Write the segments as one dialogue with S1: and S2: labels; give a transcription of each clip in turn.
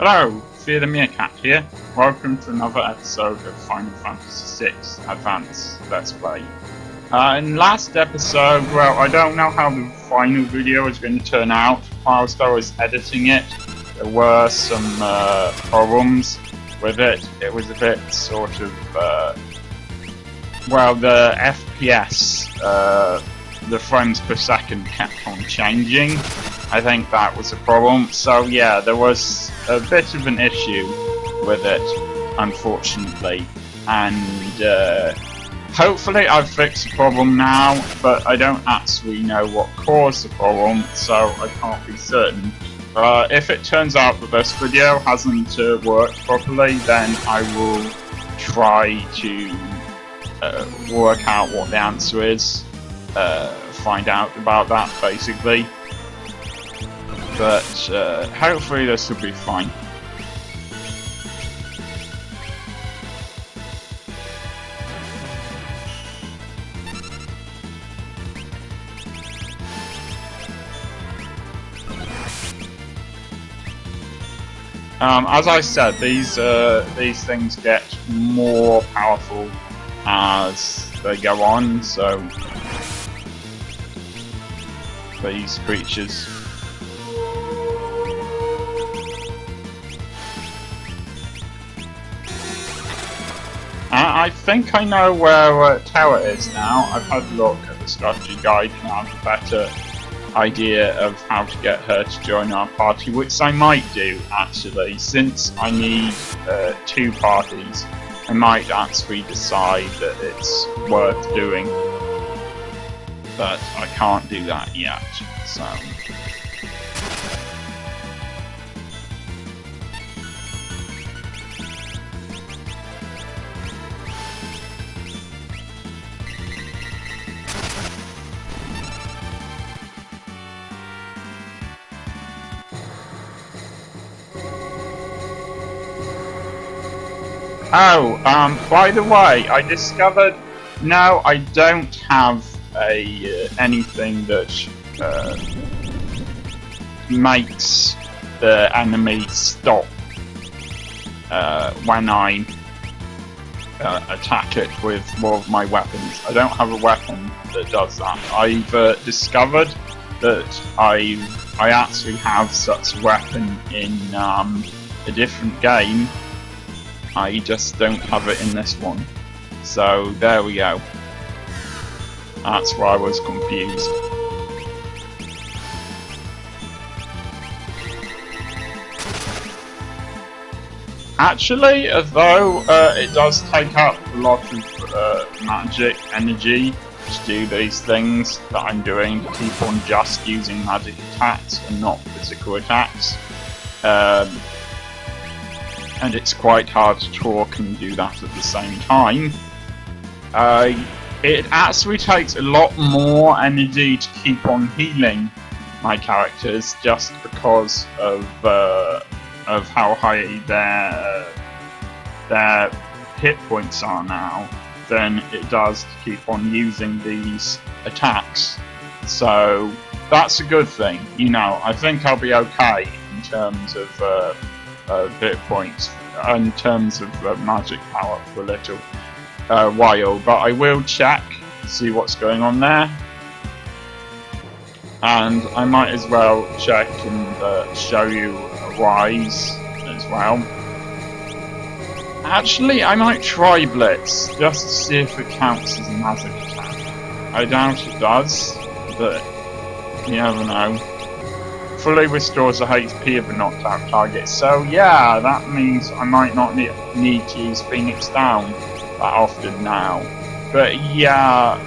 S1: Hello, Fear the Meerkat here. Welcome to another episode of Final Fantasy VI Advance Let's Play. In last episode, well, I don't know how the final video is going to turn out. Whilst I was editing it, there were some problems with it. It was a bit sort of, well, the FPS, the frames per second kept on changing. I think that was a problem. So yeah, there was a bit of an issue with it, unfortunately. And hopefully I've fixed the problem now, but I don't actually know what caused the problem, so I can't be certain. If it turns out that this video hasn't worked properly, then I will try to work out what the answer is, find out about that basically. But hopefully this will be fine. As I said, these things get more powerful as they go on, so these creatures. I think I know where Tower is now. I've had a look at the strategy guide and I have a better idea of how to get her to join our party, which I might do actually. Since I need 2 parties, I might actually decide that it's worth doing. But I can't do that yet, so... Oh, by the way, I discovered, no, I don't have anything that makes the enemy stop when I attack it with more of my weapons. I don't have a weapon that does that. I've discovered that I actually have such a weapon in a different game. I just don't have it in this one. So there we go. That's why I was confused. Actually, though, it does take up a lot of magic energy to do these things that I'm doing, to keep on just using magic attacks and not physical attacks. And it's quite hard to talk and do that at the same time. It actually takes a lot more energy to keep on healing my characters just because of how high their hit points are now than it does to keep on using these attacks. So that's a good thing, you know. I think I'll be okay in terms of hit points, in terms of magic power for a little while, but I will check, see what's going on there, and I might as well check and show you a rise as well. Actually, I might try Blitz just to see if it counts as a magic attack. I doubt it does, but you never know. Fully restores the HP of a knocked out target, so yeah, that means I might not need to use Phoenix Down that often now. But yeah,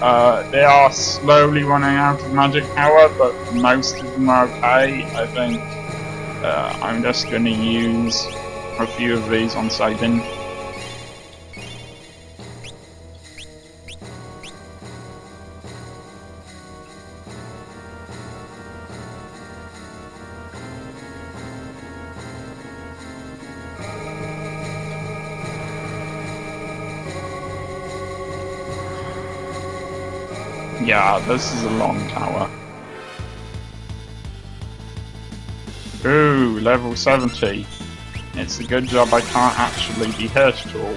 S1: they are slowly running out of magic power, but most of them are okay. I think I'm just going to use a few of these on Sabin. Yeah, this is a long tower. Ooh, level 70. It's a good job I can't actually be hurt at all.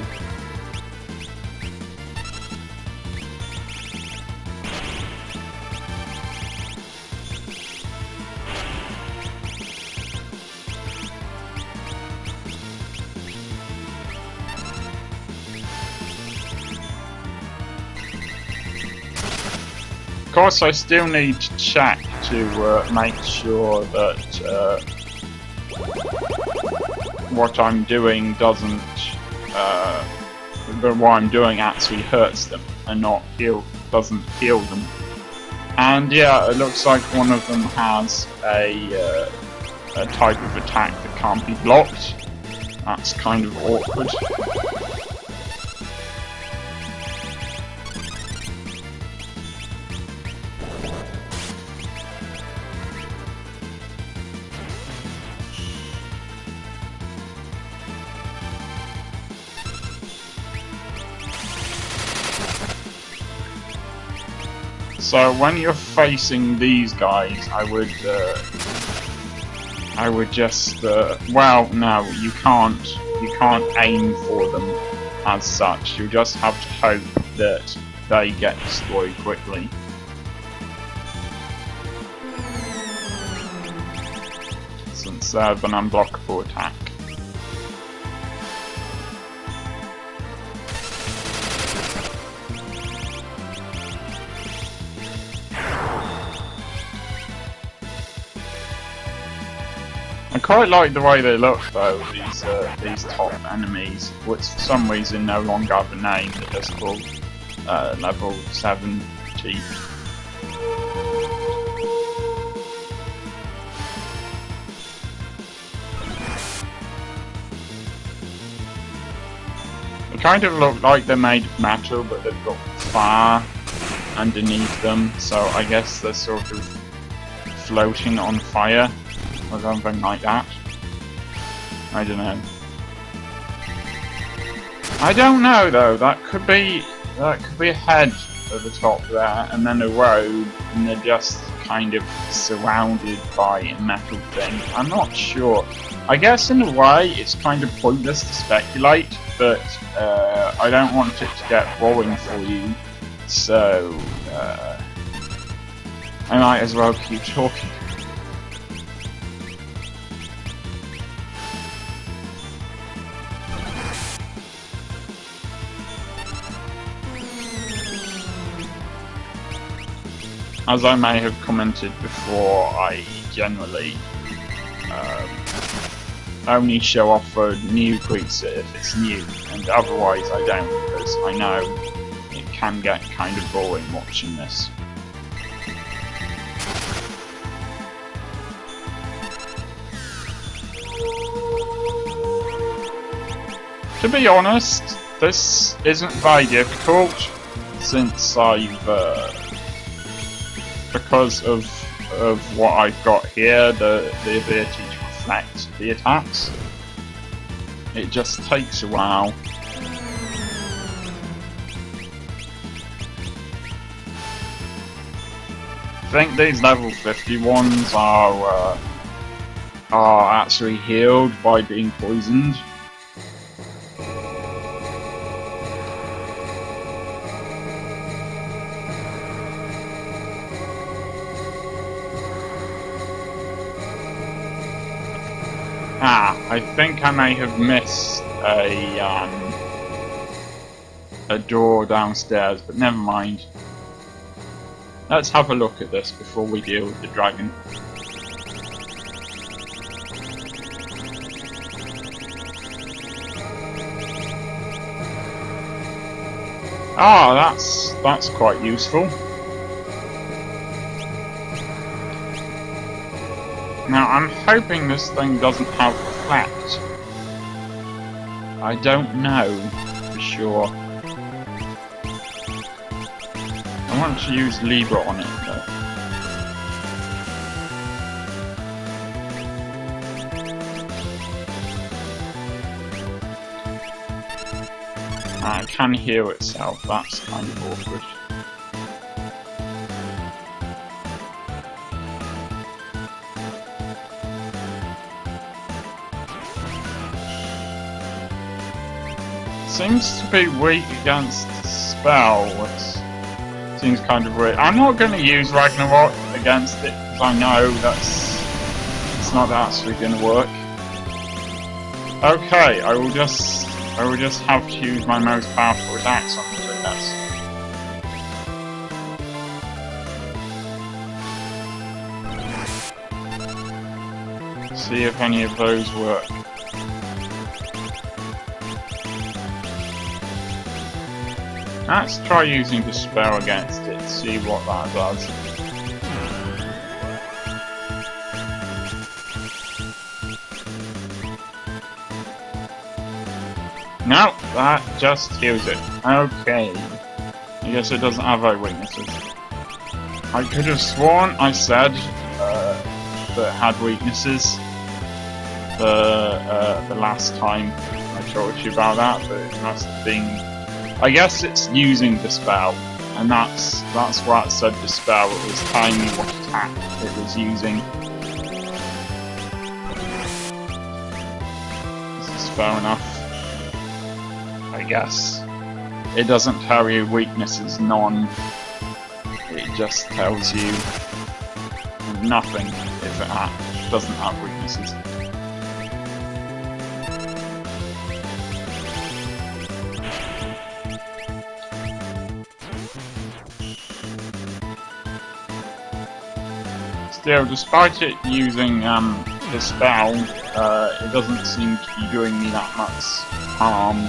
S1: Of course, I still need to check to make sure that what I'm doing doesn't, that what I'm doing actually hurts them and not doesn't heal them. And yeah, it looks like one of them has a type of attack that can't be blocked. That's kind of awkward. So when you're facing these guys, I would just well, no, you can't aim for them as such. You just have to hope that they get destroyed quickly. Since they have an unblockable attack. I quite like the way they look though, these top enemies, which for some reason no longer have a name, they're just called level 70. They kind of look like they're made of metal, but they've got fire underneath them, so I guess they're sort of floating on fire. Or something like that. I don't know. I don't know though. That could be a head at the top there, and then a road, and they're just kind of surrounded by a metal thing. I'm not sure. I guess in a way it's kind of pointless to speculate, but I don't want it to get boring for you, so I might as well keep talking. As I may have commented before, I generally only show off a new creature if it's new, and otherwise I don't, because I know it can get kind of boring watching this. To be honest, this isn't very difficult, since I've because of what I've got here, the ability to reflect the attacks. It just takes a while. I think these level 50 ones are actually healed by being poisoned. I think I may have missed a door downstairs, but never mind. Let's have a look at this before we deal with the dragon. Ah, that's quite useful. Now, I'm hoping this thing doesn't have reflect. I don't know for sure. I want to use Libra on it though. It can heal itself, that's kind of awkward. seems to be weak against spell, which seems kind of weird. I'm not going to use Ragnarok against it because I know it's not actually going to work. Okay, I will just have to use my most powerful attacks on it, I guess. See if any of those work. Let's try using Dispel against it, see what that does. No, that just heals it. Okay. I guess it doesn't have any weaknesses. I could have sworn I said that it had weaknesses the last time I told you about that, but it must have been... I guess it's using Dispel, and that's why it said Dispel. It was telling me what attack it was using. This is fair enough, I guess. It doesn't tell you weaknesses, none. It just tells you nothing if it doesn't have weaknesses. Still, despite it using the spell, it doesn't seem to be doing me that much harm.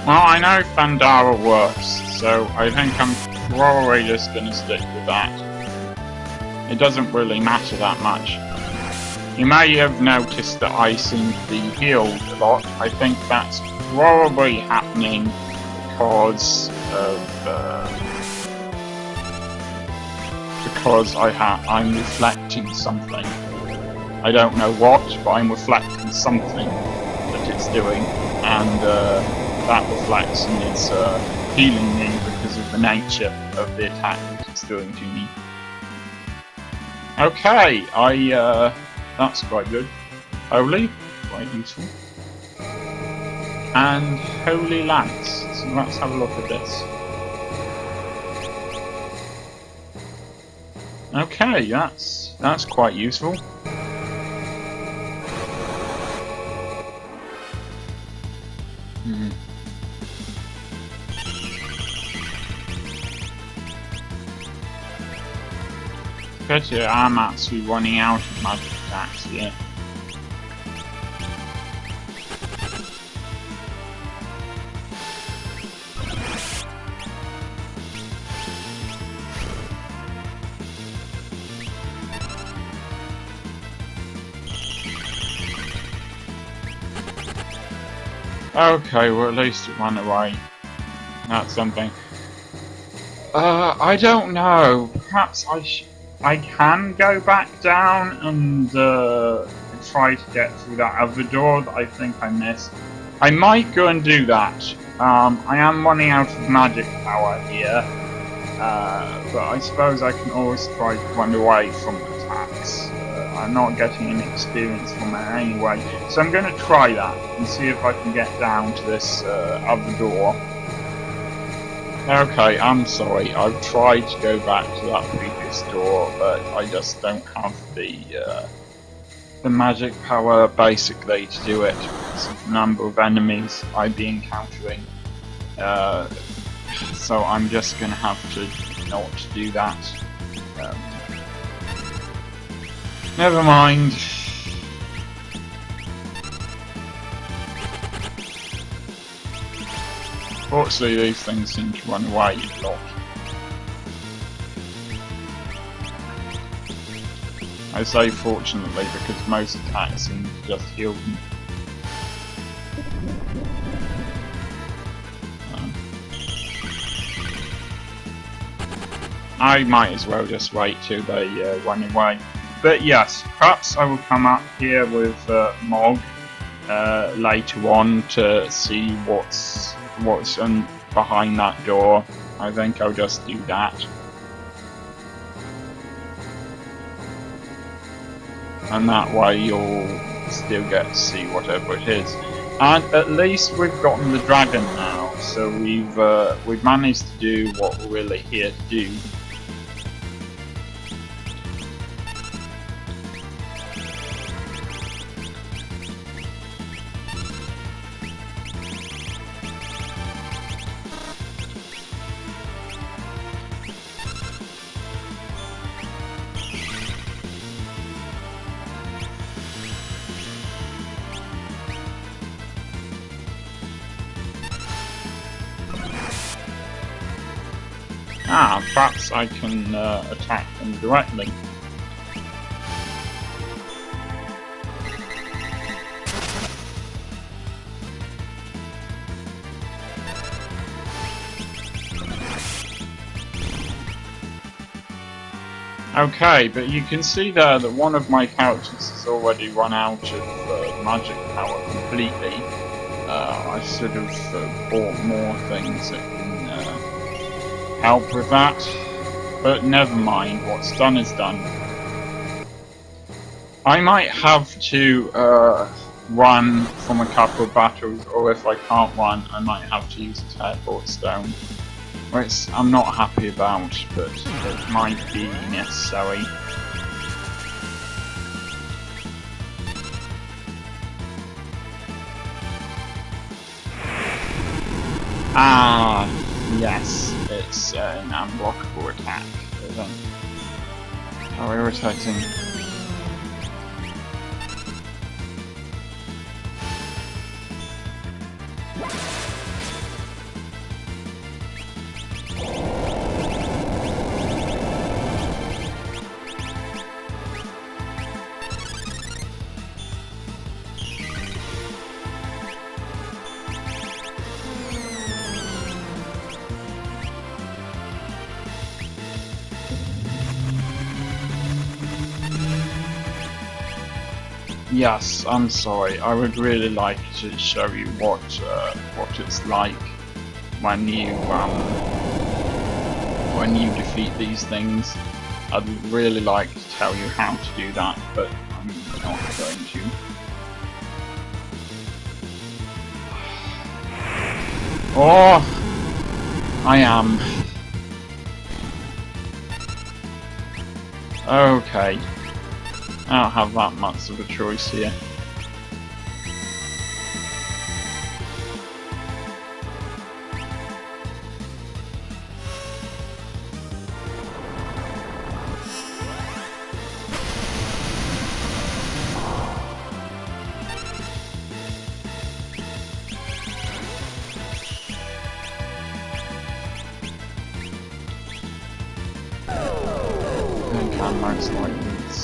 S1: Well, I know Pandara works, so I think I'm probably just gonna stick with that. It doesn't really matter that much. You may have noticed that I seem to be healed a lot. I think that's probably happening because I'm reflecting something. I don't know what, but I'm reflecting something that it's doing, and that reflection is healing me because of the nature of the attack that it's doing to me. Okay, that's quite good. Holy, quite useful. And Holy Lance. So let's have a look at this. Okay, that's quite useful. Pity I'm actually running out of magic attacks here. Okay, well at least it ran away. That's something. I don't know. Perhaps I can go back down and try to get through that other door that I think I missed. I might go and do that. I am running out of magic power here, but I suppose I can always try to run away from attacks. I'm not getting any experience from it anyway, so I'm going to try that and see if I can get down to this other door. Okay, I'm sorry. I've tried to go back to that previous door, but I just don't have the magic power basically to do it because of the number of enemies I'd be encountering. So I'm just gonna have to not do that. Never mind. Fortunately, these things seem to run away a lot. I say fortunately because most attacks seem to just heal them. I might as well just wait till they run away. But yes, perhaps I will come up here with Mog later on to see what's behind that door. I think I'll just do that. And that way you'll still get to see whatever it is. And at least we've gotten the dragon now, so we've managed to do what we're really here to do. Ah, perhaps I can attack them directly. Okay, but you can see there that one of my characters has already run out of magic power completely. I should have bought more things that can help with that, but never mind, what's done is done. I might have to run from a couple of battles, or if I can't run, I might have to use a teleport stone, which I'm not happy about, but it might be necessary. Ah, yes, it's an unblockable attack, isn't it? How irritating. Yes, I'm sorry. I would really like to show you what it's like when you defeat these things. I'd really like to tell you how to do that, but I'm not going to. Oh, I am. Okay. I don't have that much of a choice here. I think I'm most likely to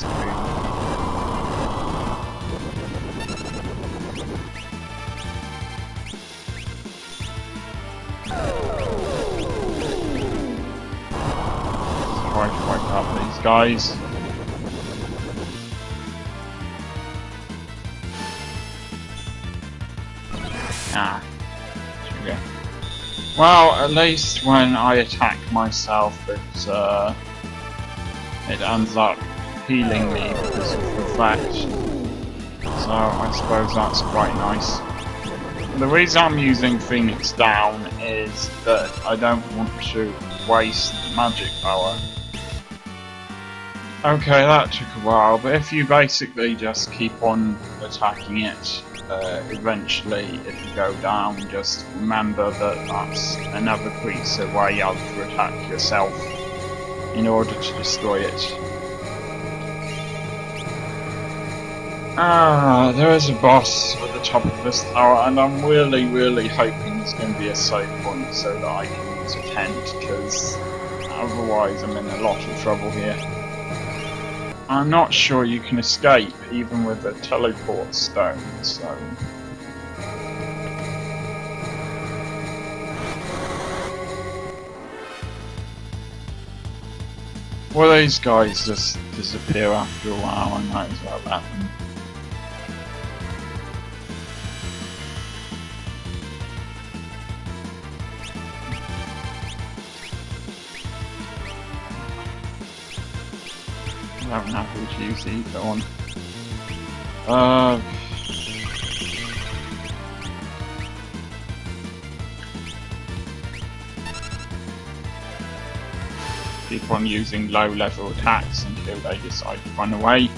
S1: try to wipe out these guys. Ah, sugar. Well, at least when I attack myself, it ends up healing me because of reflect. So I suppose that's quite nice. The reason I'm using Phoenix Down is that I don't want to waste magic power. Okay, that took a while, but if you basically just keep on attacking it, eventually if you go down, just remember that that's another creature where you have to attack yourself in order to destroy it. There is a boss at the top of this tower, and I'm really hoping there's going to be a save point so that I can use a tent, because otherwise I'm in a lot of trouble here. I'm not sure you can escape even with a teleport stone, so... Well, these guys just disappear after a while, I might as well let them. I don't know who to use either one. Keep on using low level attacks until they decide to run away.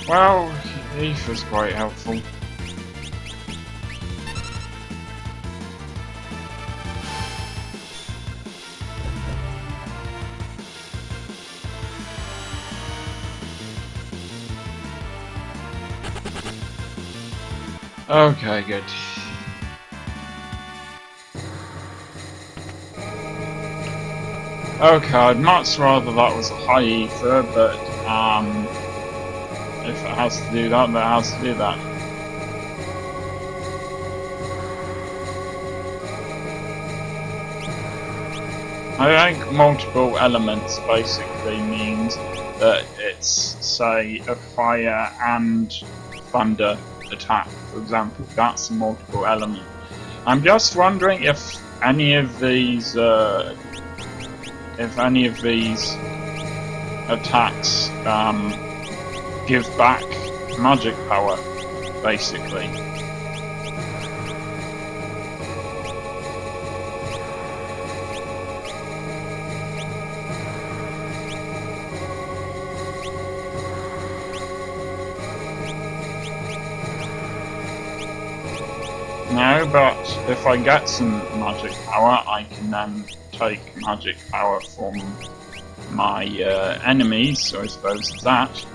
S1: Well, ether's quite helpful. Okay, good. Okay, I'd much rather that was a high ether, but if it has to do that, then it has to do that. I think multiple elements basically means that it's, say, a fire and thunder attack, for example. That's a multiple element. I'm just wondering if any of these attacks give back magic power, basically. No, but if I get some magic power, I can then take magic power from my enemies, so I suppose it's that.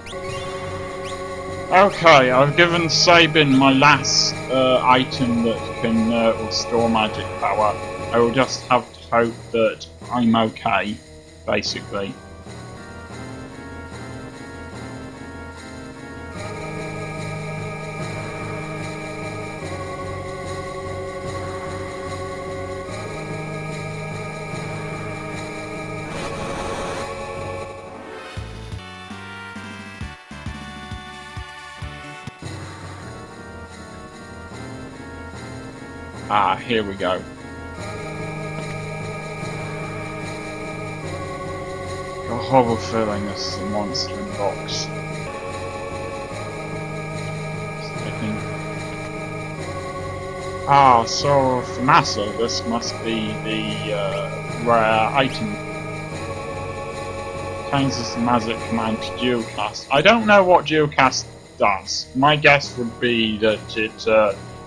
S1: Okay, I've given Sabin my last item that can restore magic power. I will just have to hope that I'm okay, basically. Ah, here we go. Got a horrible feeling this is a monster in the box. Sticking. Ah, so for Massa, this must be the rare item. Changes the magic command to dual-cast. I don't know what dual-cast does. My guess would be that it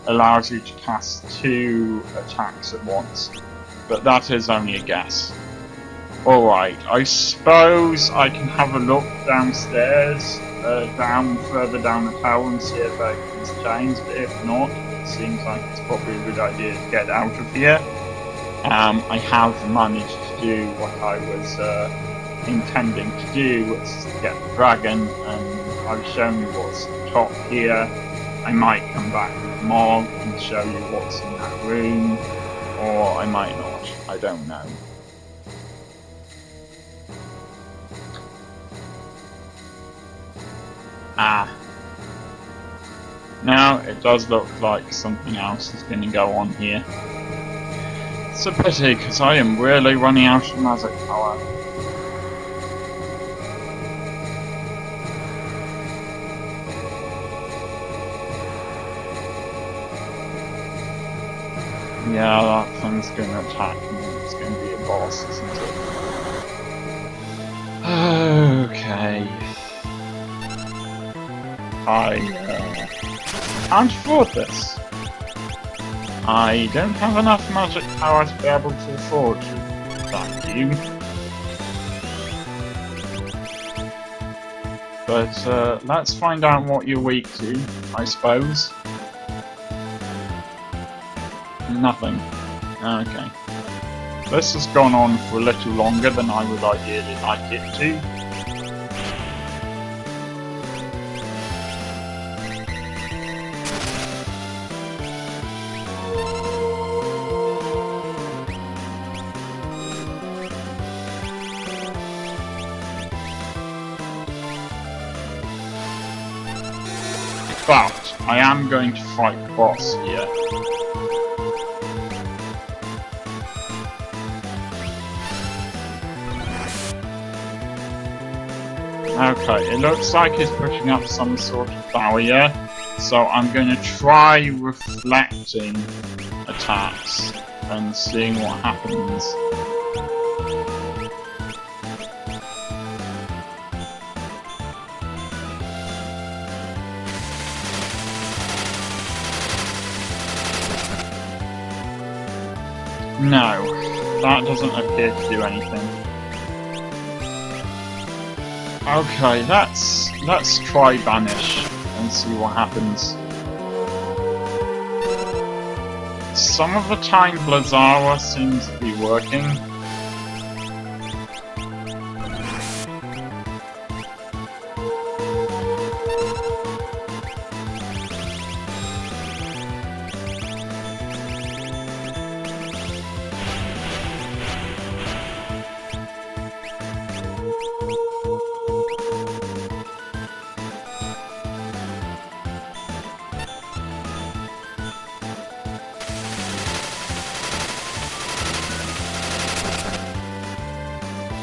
S1: allows you to cast 2 attacks at once, but that is only a guess. Alright, I suppose I can have a look downstairs, further down the tower and see if everything's changed, but if not, it seems like it's probably a good idea to get out of here. I have managed to do what I was intending to do, which is to get the dragon, and I've shown you what's top here. I might come back with Mog and show you what's in that room, or I might not, I don't know. Ah. Now, it does look like something else is going to go on here. It's a pity, because I am really running out of magic power. Yeah, that thing's gonna attack me. it's going to be a boss, isn't it? Okay. I can't afford this. I don't have enough magic power to be able to afford to attack you. But let's find out what you're weak to, I suppose. Nothing. Okay. This has gone on for a little longer than I would ideally like it to. But I am going to fight the boss here. Okay, it looks like he's pushing up some sort of barrier, so I'm going to try reflecting attacks and seeing what happens. No, that doesn't appear to do anything. Okay, let's try Banish and see what happens. Some of the time Blazara seems to be working.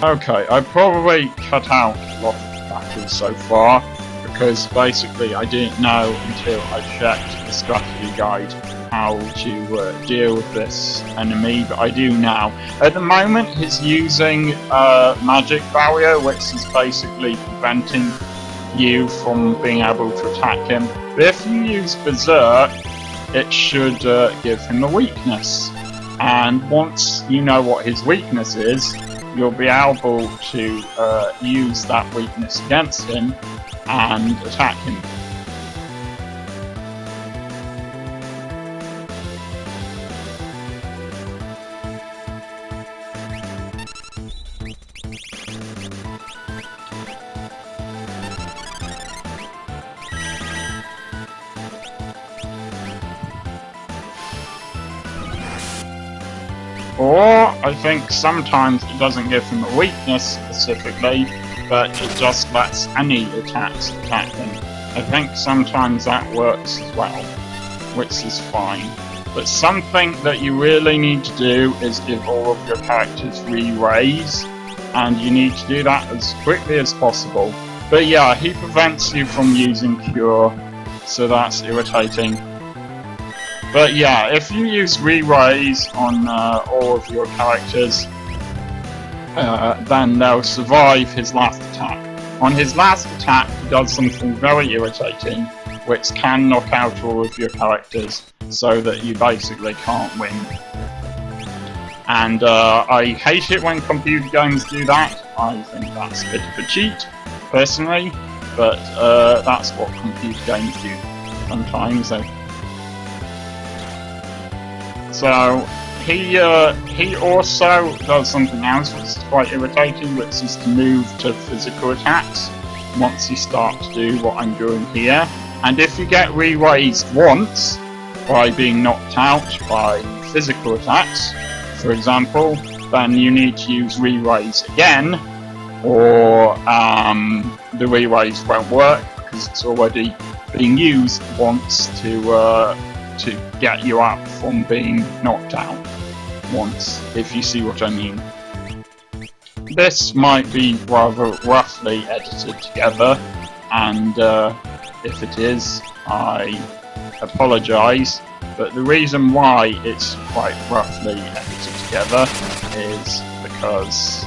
S1: Okay, I probably cut out a lot of battles so far, because basically I didn't know until I checked the strategy guide how to deal with this enemy, but I do now. At the moment he's using magic barrier, which is basically preventing you from being able to attack him. But if you use Berserk, it should give him a weakness. And once you know what his weakness is, you'll be able to use that weakness against him and attack him. Or, I think sometimes it doesn't give him a weakness specifically, but it just lets any attacks attack him. I think sometimes that works as well, which is fine. But something that you really need to do is give all of your characters re-raise, and you need to do that as quickly as possible. But yeah, he prevents you from using Cure, so that's irritating. But yeah, if you use re-raise on all of your characters, then they'll survive his last attack. On his last attack, he does something very irritating, which can knock out all of your characters, so that you basically can't win. And I hate it when computer games do that. I think that's a bit of a cheat, personally, but that's what computer games do sometimes. So he also does something else which is quite irritating, which is to move to physical attacks once you start to do what I'm doing here. And if you get re-raised once by being knocked out by physical attacks, for example, then you need to use re-raise again, or the re-raise won't work because it's already being used once to get you up from being knocked out once, if you see what I mean. This might be rather roughly edited together, and if it is, I apologise, but the reason why it's quite roughly edited together is because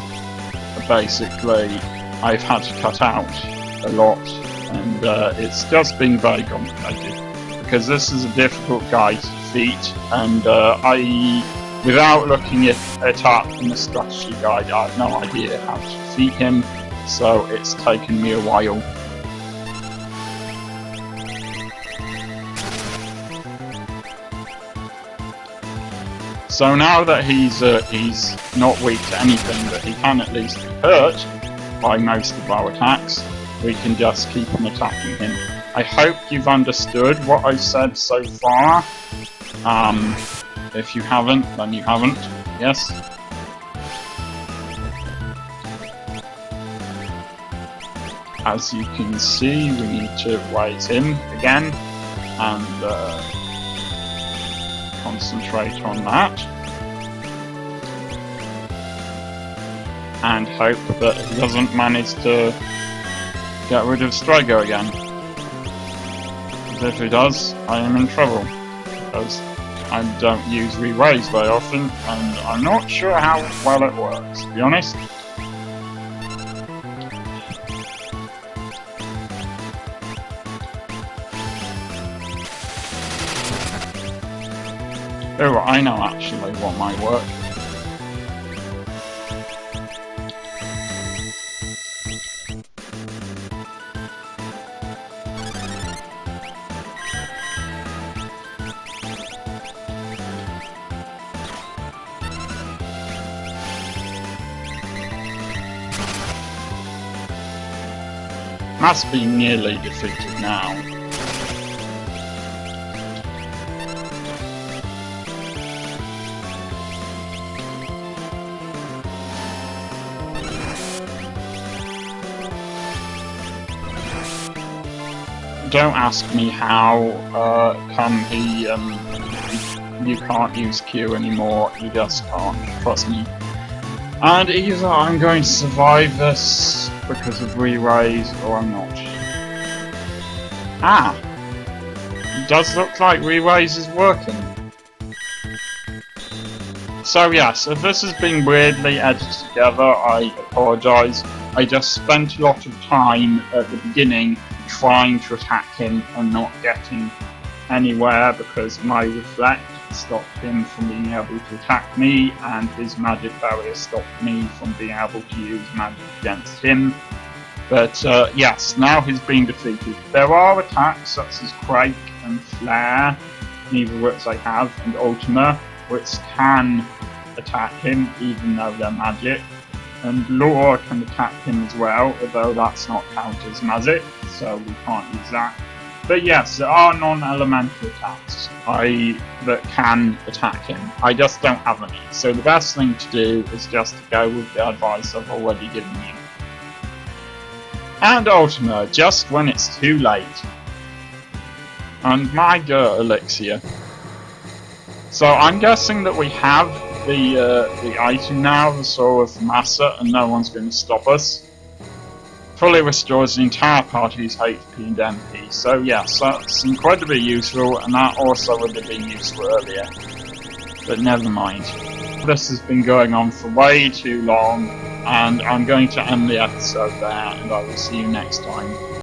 S1: basically I've had to cut out a lot, and it's just been very complicated because this is a difficult guy to defeat, and without looking it up in the strategy guide, I have no idea how to defeat him, so it's taken me a while. So now that he's not weak to anything, but he can at least be hurt by most of our attacks, we can just keep on attacking him. I hope you've understood what I've said so far. If you haven't, then you haven't. Yes? As you can see, we need to wait him again and concentrate on that. And hope that he doesn't manage to get rid of Striker again. Because if he does, I am in trouble. Because I don't use re-raise very often, and I'm not sure how well it works, to be honest. Oh, I know actually what might work. Must be nearly defeated now. Don't ask me how come you can't use Q anymore, you just can't, trust me. And either I'm going to survive this because of re-raise, or I'm not. Ah! It does look like re-raise is working. So yes, if this has been weirdly edited together, I apologise. I just spent a lot of time at the beginning trying to attack him and not getting anywhere because my reflect stopped him from being able to attack me, and his magic barrier stopped me from being able to use magic against him. But yes, now he's been defeated. There are attacks such as Quake and Flare, neither of which I have, and Ultima, which can attack him even though they're magic. And Lore can attack him as well, although that's not counted as magic, so we can't use that. But yes, there are non-elemental attacks that can attack him. I just don't have any. So the best thing to do is just to go with the advice I've already given you. And Ultima, just when it's too late. And my god, Elixir. So I'm guessing that we have the item now, the Soul of Massa, and no one's going to stop us. Fully restores the entire party's HP and MP. So yes, that's incredibly useful, and that also would have been useful earlier. But never mind. This has been going on for way too long, and I'm going to end the episode there, and I will see you next time.